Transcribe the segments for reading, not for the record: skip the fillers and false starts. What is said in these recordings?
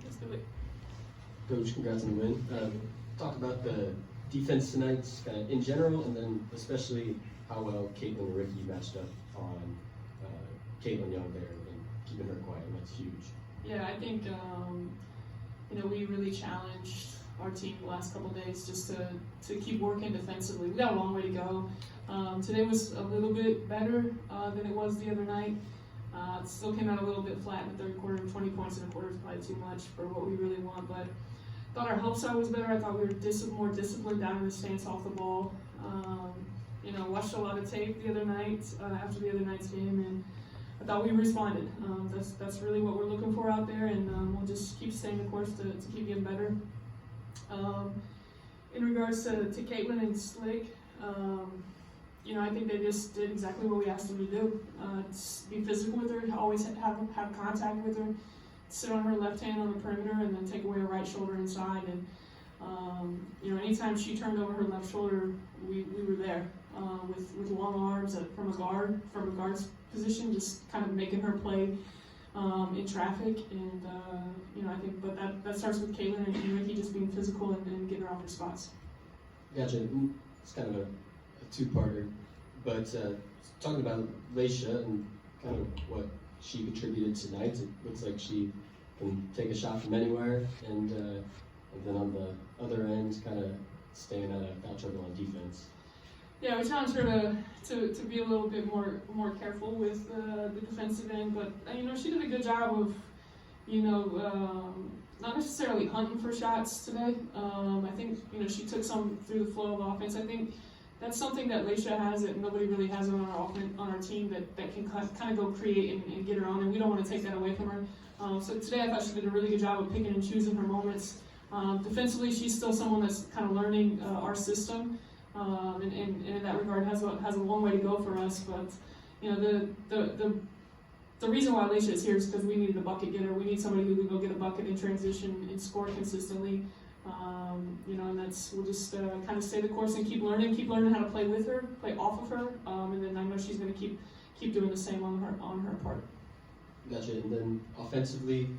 let's do it. Coach, congrats on the win. Talk about the defense tonight, kind of in general, and then especially how well Caitlin and Ricky matched up on Caitlin Young there and keeping her quiet, and that's huge. Yeah, I think we really challenged our team the last couple of days just to keep working defensively. We got a long way to go. Today was a little bit better than it was the other night. It still came out a little bit flat in the third quarter. 20 points in a quarter is probably too much for what we really want, but I thought our help side was better. I thought we were more disciplined down in the stance off the ball. Watched a lot of tape the other night after the other night's game, and I thought we responded. That's really what we're looking for out there, and we'll just keep staying the course to keep getting better. In regards to Caitlin and Slick, I think they just did exactly what we asked them to do. Be physical with her, always have contact with her, sit on her left hand on the perimeter, and then take away her right shoulder inside. And anytime she turned over her left shoulder, we were there with long arms from a guard's position, just kind of making her play in traffic. And I think, but that starts with Caitlin and Ricky just being physical and getting her off her spots. Gotcha. It's kind of a two-parter, but talking about Leisha and kind of what she contributed tonight, it looks like she can take a shot from anywhere, and then on the other end, kind of staying out of foul trouble on defense. Yeah, we challenged her to be a little bit more careful with the defensive end, but she did a good job of not necessarily hunting for shots today. I think she took some through the flow of offense. I think that's something that Leisha has that nobody really has on our team that can kind of go create and get her on, and we don't want to take that away from her. So today I thought she did a really good job of picking and choosing her moments. Defensively, she's still someone that's kind of learning our system, and in that regard has a long way to go for us. But the reason why Leisha is here is because we need a bucket getter. We need somebody who can go get a bucket in transition and score consistently. And we'll just kind of stay the course and keep learning how to play with her, play off of her, and then I know she's going to keep doing the same on her part. Gotcha. And then offensively,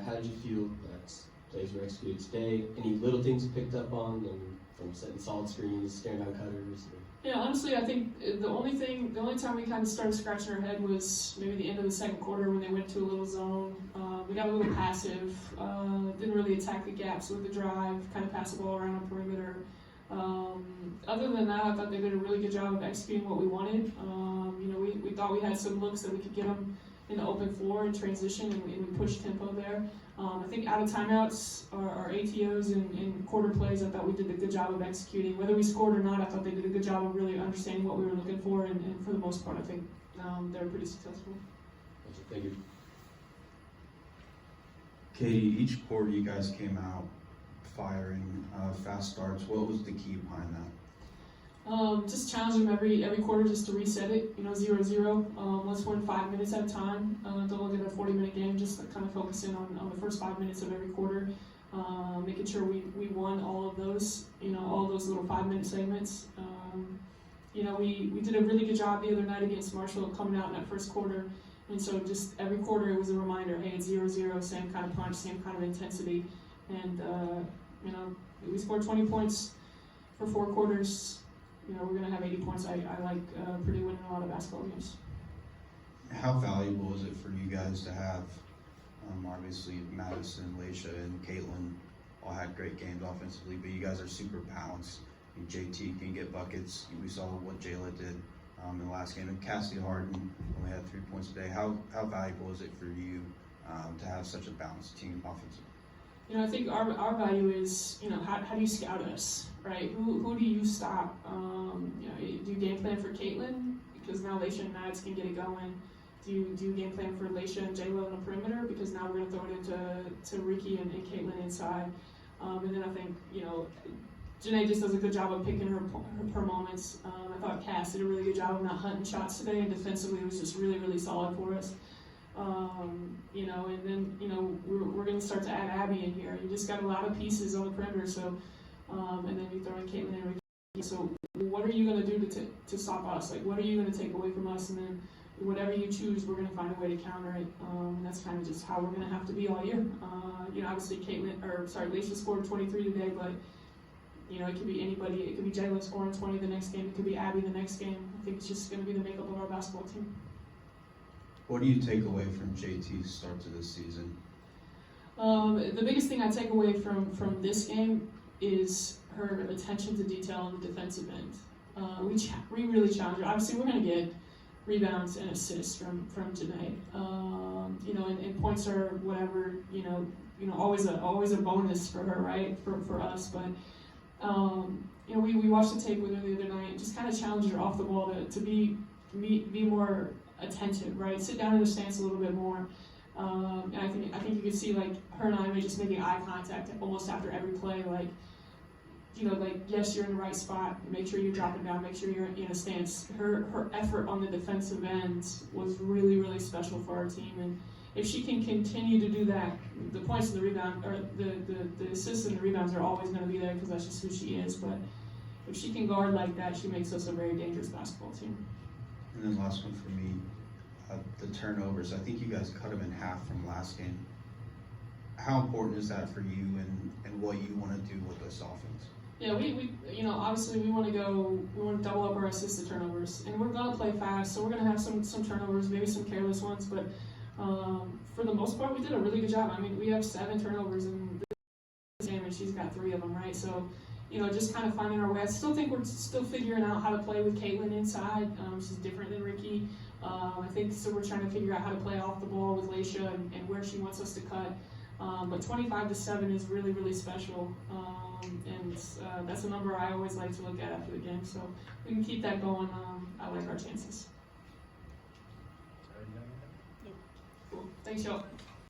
how did you feel that plays were executed today? Any little things you picked up on, from setting solid screens, staring down cutters? Yeah, honestly, I think the only time we kind of started scratching our head was maybe the end of the second quarter when they went to a little zone. We got a little passive, didn't really attack the gaps with the drive, kind of pass the ball around the perimeter. Other than that, I thought they did a really good job of executing what we wanted. We thought we had some looks that we could get them in the open floor in transition, and we pushed tempo there. I think out of timeouts, our ATOs and quarter plays, I thought we did a good job of executing. Whether we scored or not, I thought they did a good job of really understanding what we were looking for, and for the most part, I think they were pretty successful. Thank you. Katie, each quarter you guys came out firing fast starts. What was the key behind that? Just challenge them every quarter just to reset it, 0-0. Let's win 5 minutes at a time. Don't look at a 40-minute game, just to kind of focus in on the first 5 minutes of every quarter, making sure we won all of those, all those little 5-minute segments. We did a really good job the other night against Marshall coming out in that first quarter, and so just every quarter it was a reminder, hey, it's 0-0, same kind of punch, same kind of intensity, and we scored 20 points for 4 quarters. We're going to have 80 points. I like Purdue winning a lot of basketball games. How valuable is it for you guys to have, obviously, Madison, Leisha, and Caitlin all had great games offensively, but you guys are super balanced. JT can get buckets. We saw what Jayla did in the last game. And Cassie Harden only had 3 points today. How valuable is it for you to have such a balanced team offensively? I think our value is, how do you scout us, right? Who do you stop? Do you game plan for Caitlin? Because now Leisha and Mads can get it going. Do you game plan for Leisha and Jayla on the perimeter? Because now we're going to throw it into Ricky and Caitlin inside. And then I think, Janae just does a good job of picking her moments. I thought Cass did a really good job of not hunting shots today, and defensively it was just really, really solid for us. And then, we're going to start to add Abby in here. You just got a lot of pieces on the perimeter, so, and then you throw in Caitlin and Ricky. So what are you going to do to stop us? Like, what are you going to take away from us? And then, whatever you choose, we're going to find a way to counter it. And that's kind of just how we're going to have to be all year. Obviously Leisha scored 23 today, but it could be anybody. It could be Jalen scoring 20 the next game. It could be Abby the next game. I think it's just going to be the makeup of our basketball team. What do you take away from JT's start to this season? The biggest thing I take away from this game is her attention to detail on the defensive end. We really challenge her. Obviously, we're going to get rebounds and assists from Janae. And points are whatever. Always a bonus for her, right? For us, but we watched the tape with her the other night. Just kind of challenged her off the ball to be more attentive, right? Sit down in the stance a little bit more. And I think you can see like her and I just making eye contact almost after every play, yes, you're in the right spot. Make sure you're dropping down. Make sure you're in a stance. Her effort on the defensive end was really, really special for our team. And if she can continue to do that, the points and the rebound, or the assists and the rebounds are always going to be there because that's just who she is. But if she can guard like that, she makes us a very dangerous basketball team. And then last one for me, the turnovers. I think you guys cut them in half from last game. How important is that for you and what you want to do with this offense? Yeah, we obviously we want to double up our assists to turnovers, and we're gonna play fast, so we're gonna have some turnovers, maybe some careless ones, but for the most part, we did a really good job. I mean, we have 7 turnovers in this game, and she's got 3 of them, right? So, just kind of finding our way. I still think we're still figuring out how to play with Caitlin inside. She's different than Ricky. I think so. We're trying to figure out how to play off the ball with Leisha and where she wants us to cut. But 25-7 is really, really special. And that's a number I always like to look at after the game. So if we can keep that going, I like our chances. Cool. Thanks, y'all.